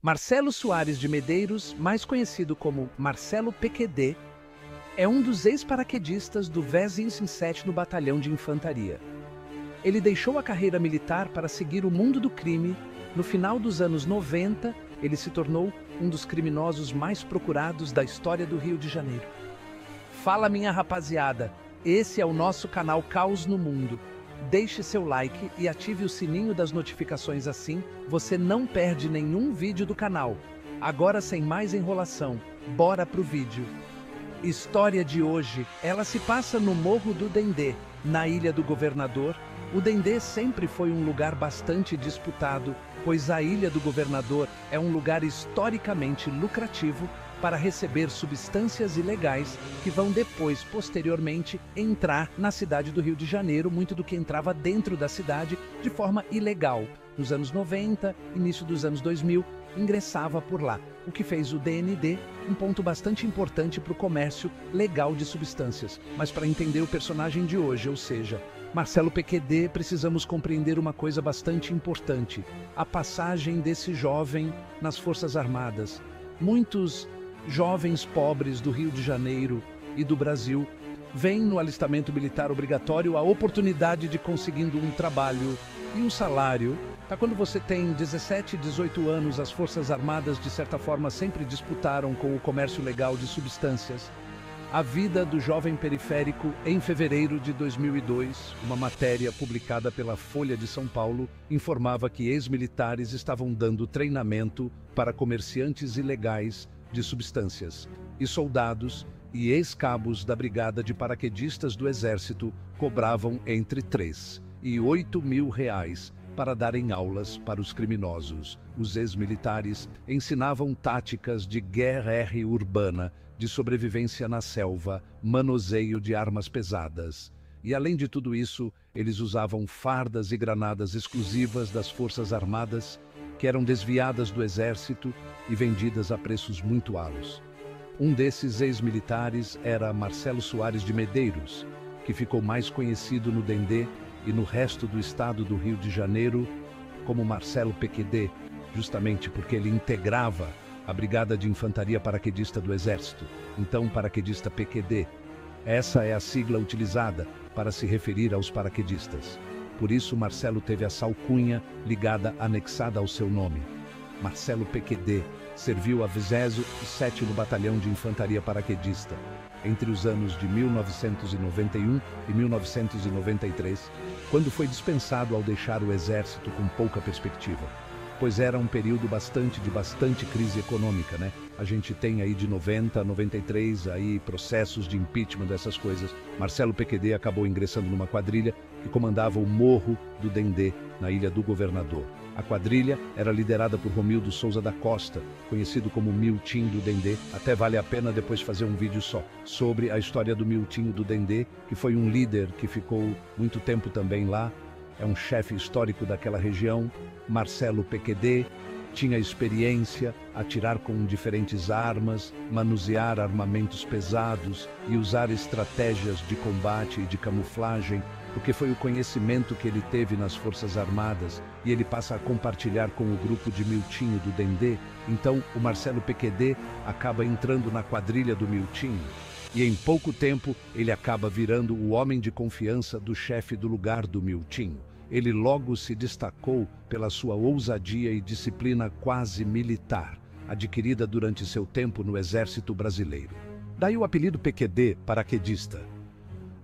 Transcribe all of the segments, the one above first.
Marcelo Soares de Medeiros, mais conhecido como Marcelo PQD, é um dos ex-paraquedistas do 27º Batalhão de Infantaria. Ele deixou a carreira militar para seguir o mundo do crime. No final dos anos 90, ele se tornou um dos criminosos mais procurados da história do Rio de Janeiro. Fala, minha rapaziada, esse é o nosso canal Caos no Mundo. Deixe seu like e ative o sininho das notificações, assim você não perde nenhum vídeo do canal. Agora, sem mais enrolação, bora pro vídeo. História de hoje, ela se passa no Morro do Dendê, na Ilha do Governador. O Dendê sempre foi um lugar bastante disputado, pois a Ilha do Governador é um lugar historicamente lucrativo para receber substâncias ilegais que vão depois, posteriormente, entrar na cidade do Rio de Janeiro, muito do que entrava dentro da cidade de forma ilegal. Nos anos 90, início dos anos 2000, ingressava por lá, o que fez o DND um ponto bastante importante para o comércio legal de substâncias. Mas para entender o personagem de hoje, ou seja, Marcelo PQD, precisamos compreender uma coisa bastante importante: a passagem desse jovem nas Forças Armadas. Muitos jovens pobres do Rio de Janeiro e do Brasil veem no alistamento militar obrigatório a oportunidade de conseguindo um trabalho e um salário. Quando você tem 17, 18 anos, as Forças Armadas, de certa forma, sempre disputaram com o comércio legal de substâncias. A vida do jovem periférico. Em fevereiro de 2002, uma matéria publicada pela Folha de São Paulo informava que ex-militares estavam dando treinamento para comerciantes ilegais de substâncias, e soldados e ex-cabos da Brigada de Paraquedistas do Exército cobravam entre 3 e 8 mil reais para darem aulas para os criminosos. Os ex-militares ensinavam táticas de guerra urbana, de sobrevivência na selva, manuseio de armas pesadas. E além de tudo isso, eles usavam fardas e granadas exclusivas das Forças Armadas, que eram desviadas do Exército e vendidas a preços muito altos. Um desses ex-militares era Marcelo Soares de Medeiros, que ficou mais conhecido no Dendê e no resto do estado do Rio de Janeiro como Marcelo PQD, justamente porque ele integrava a Brigada de Infantaria Paraquedista do Exército, então paraquedista PQD. Essa é a sigla utilizada para se referir aos paraquedistas. Por isso, Marcelo teve essa alcunha ligada, anexada ao seu nome. Marcelo PQD serviu a 27º Batalhão de Infantaria Paraquedista entre os anos de 1991 e 1993, quando foi dispensado ao deixar o Exército com pouca perspectiva. Pois era um período de bastante crise econômica, né? A gente tem aí de 90 a 93 aí processos de impeachment dessas coisas. Marcelo PQD acabou ingressando numa quadrilha que comandava o Morro do Dendê, na Ilha do Governador. A quadrilha era liderada por Romildo Souza da Costa, conhecido como Miltinho do Dendê. Até vale a pena depois fazer um vídeo só sobre a história do Miltinho do Dendê, que foi um líder que ficou muito tempo também lá. É um chefe histórico daquela região. Marcelo PQD tinha experiência, atirar com diferentes armas, manusear armamentos pesados e usar estratégias de combate e de camuflagem, porque foi o conhecimento que ele teve nas Forças Armadas e ele passa a compartilhar com o grupo de Miltinho do Dendê. Então o Marcelo PQD acaba entrando na quadrilha do Miltinho. E em pouco tempo ele acaba virando o homem de confiança do chefe do lugar do Miltinho. Ele logo se destacou pela sua ousadia e disciplina quase militar, adquirida durante seu tempo no Exército Brasileiro. Daí o apelido PQD, paraquedista.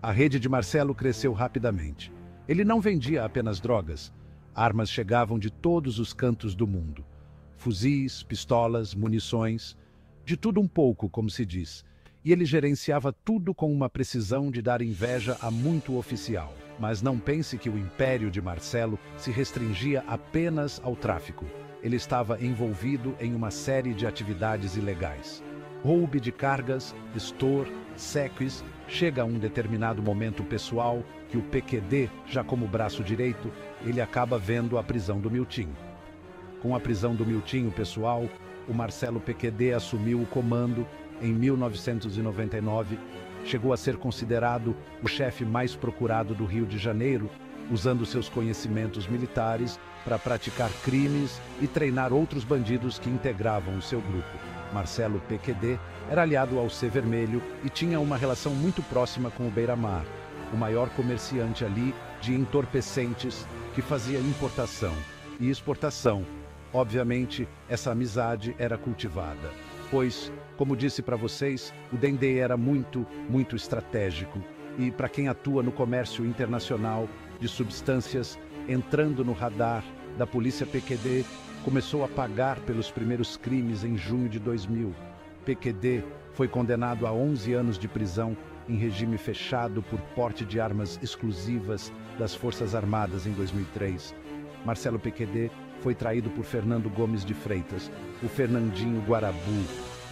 A rede de Marcelo cresceu rapidamente. Ele não vendia apenas drogas. Armas chegavam de todos os cantos do mundo. Fuzis, pistolas, munições, de tudo um pouco, como se diz. E ele gerenciava tudo com uma precisão de dar inveja a muito oficial. Mas não pense que o império de Marcelo se restringia apenas ao tráfico. Ele estava envolvido em uma série de atividades ilegais. Roubo de cargas, store, séquios. Chega a um determinado momento pessoal que o PQD, já como braço direito, ele acaba vendo a prisão do Miltinho. Com a prisão do Miltinho pessoal, o Marcelo PQD assumiu o comando em 1999, chegou a ser considerado o chefe mais procurado do Rio de Janeiro usando seus conhecimentos militares para praticar crimes e treinar outros bandidos que integravam o seu grupo. Marcelo PQD era aliado ao C Vermelho e tinha uma relação muito próxima com o Beira-Mar, o maior comerciante ali de entorpecentes que fazia importação e exportação. Obviamente, essa amizade era cultivada, pois, como disse para vocês, o Dendê era muito estratégico e, para quem atua no comércio internacional de substâncias, entrando no radar da polícia PQD, começou a pagar pelos primeiros crimes em junho de 2000. PQD foi condenado a 11 anos de prisão em regime fechado por porte de armas exclusivas das Forças Armadas em 2003. Marcelo PQD foi traído por Fernando Gomes de Freitas, o Fernandinho Guarabu.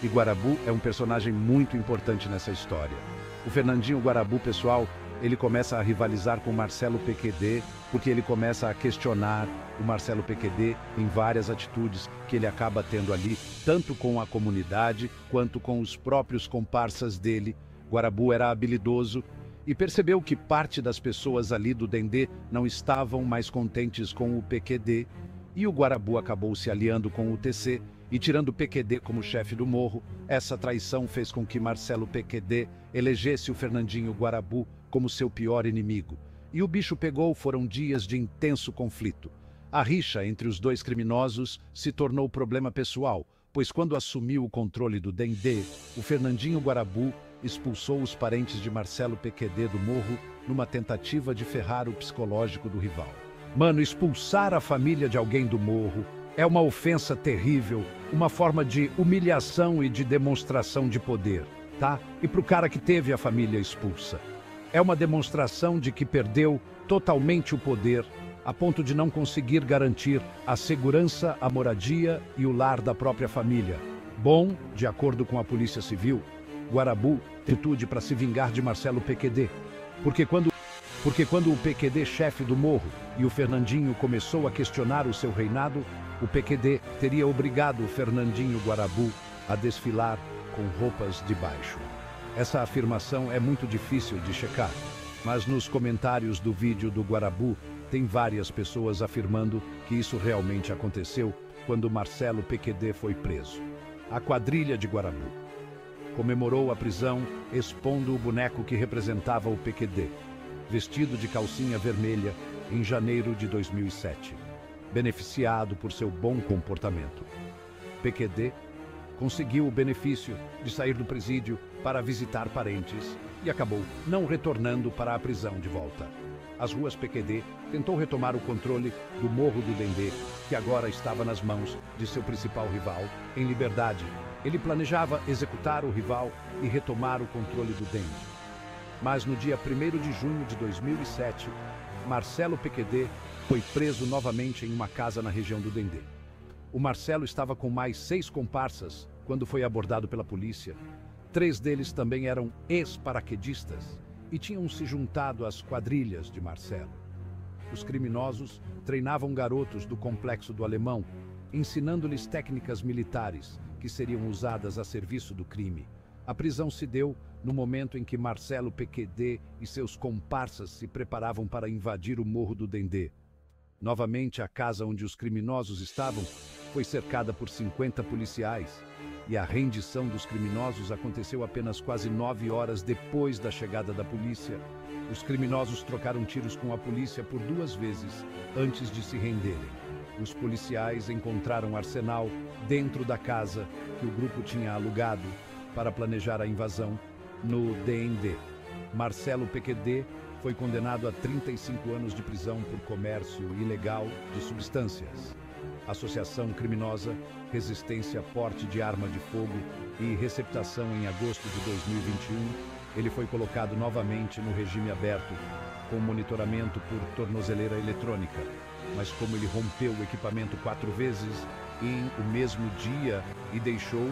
E Guarabu é um personagem muito importante nessa história. O Fernandinho Guarabu, pessoal, ele começa a rivalizar com o Marcelo PQD, porque ele começa a questionar o Marcelo PQD em várias atitudes que ele acaba tendo ali, tanto com a comunidade quanto com os próprios comparsas dele. Guarabu era habilidoso e percebeu que parte das pessoas ali do Dendê não estavam mais contentes com o PQD, e o Guarabu acabou se aliando com o TC e tirando o PQD como chefe do morro. Essa traição fez com que Marcelo PQD elegesse o Fernandinho Guarabu como seu pior inimigo. E o bicho pegou, foram dias de intenso conflito. A rixa entre os dois criminosos se tornou problema pessoal, pois quando assumiu o controle do Dendê, o Fernandinho Guarabu expulsou os parentes de Marcelo PQD do morro numa tentativa de ferrar o psicológico do rival. Mano, expulsar a família de alguém do morro é uma ofensa terrível, uma forma de humilhação e de demonstração de poder, tá? E pro cara que teve a família expulsa, é uma demonstração de que perdeu totalmente o poder, a ponto de não conseguir garantir a segurança, a moradia e o lar da própria família. Bom, de acordo com a Polícia Civil, Guarabu teve atitude para se vingar de Marcelo PQD, porque quando o PQD chefe do morro e o Fernandinho começou a questionar o seu reinado, o PQD teria obrigado o Fernandinho Guarabu a desfilar com roupas de baixo. Essa afirmação é muito difícil de checar, mas nos comentários do vídeo do Guarabu tem várias pessoas afirmando que isso realmente aconteceu quando Marcelo PQD foi preso. A quadrilha de Guarabu comemorou a prisão expondo o boneco que representava o PQD, vestido de calcinha vermelha, em janeiro de 2007, beneficiado por seu bom comportamento. PQD conseguiu o benefício de sair do presídio para visitar parentes e acabou não retornando para a prisão de volta. As ruas PQD tentou retomar o controle do Morro do Dendê, que agora estava nas mãos de seu principal rival, em liberdade. Ele planejava executar o rival e retomar o controle do Dendê. Mas no dia 1º de junho de 2007, Marcelo PQD foi preso novamente em uma casa na região do Dendê. O Marcelo estava com mais 6 comparsas quando foi abordado pela polícia. 3 deles também eram ex-paraquedistas e tinham se juntado às quadrilhas de Marcelo. Os criminosos treinavam garotos do Complexo do Alemão, ensinando-lhes técnicas militares que seriam usadas a serviço do crime. A prisão se deu no momento em que Marcelo PQD e seus comparsas se preparavam para invadir o Morro do Dendê. Novamente, a casa onde os criminosos estavam foi cercada por 50 policiais, e a rendição dos criminosos aconteceu apenas quase 9 horas depois da chegada da polícia. Os criminosos trocaram tiros com a polícia por 2 vezes antes de se renderem. Os policiais encontraram arsenal dentro da casa que o grupo tinha alugado para planejar a invasão no DND. Marcelo PQD foi condenado a 35 anos de prisão por comércio ilegal de substâncias, associação criminosa, resistência a porte de arma de fogo e receptação em agosto de 2021. Ele foi colocado novamente no regime aberto, com monitoramento por tornozeleira eletrônica. Mas como ele rompeu o equipamento 4 vezes em o mesmo dia e deixou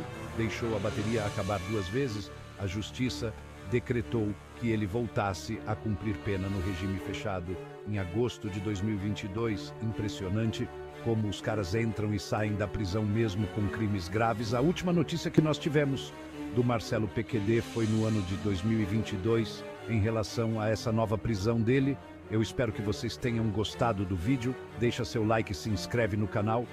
a bateria acabar 2 vezes, a justiça decretou que ele voltasse a cumprir pena no regime fechado em agosto de 2022. Impressionante como os caras entram e saem da prisão mesmo com crimes graves. A última notícia que nós tivemos do Marcelo PQD foi no ano de 2022, em relação a essa nova prisão dele. Eu espero que vocês tenham gostado do vídeo. Deixa seu like e se inscreve no canal.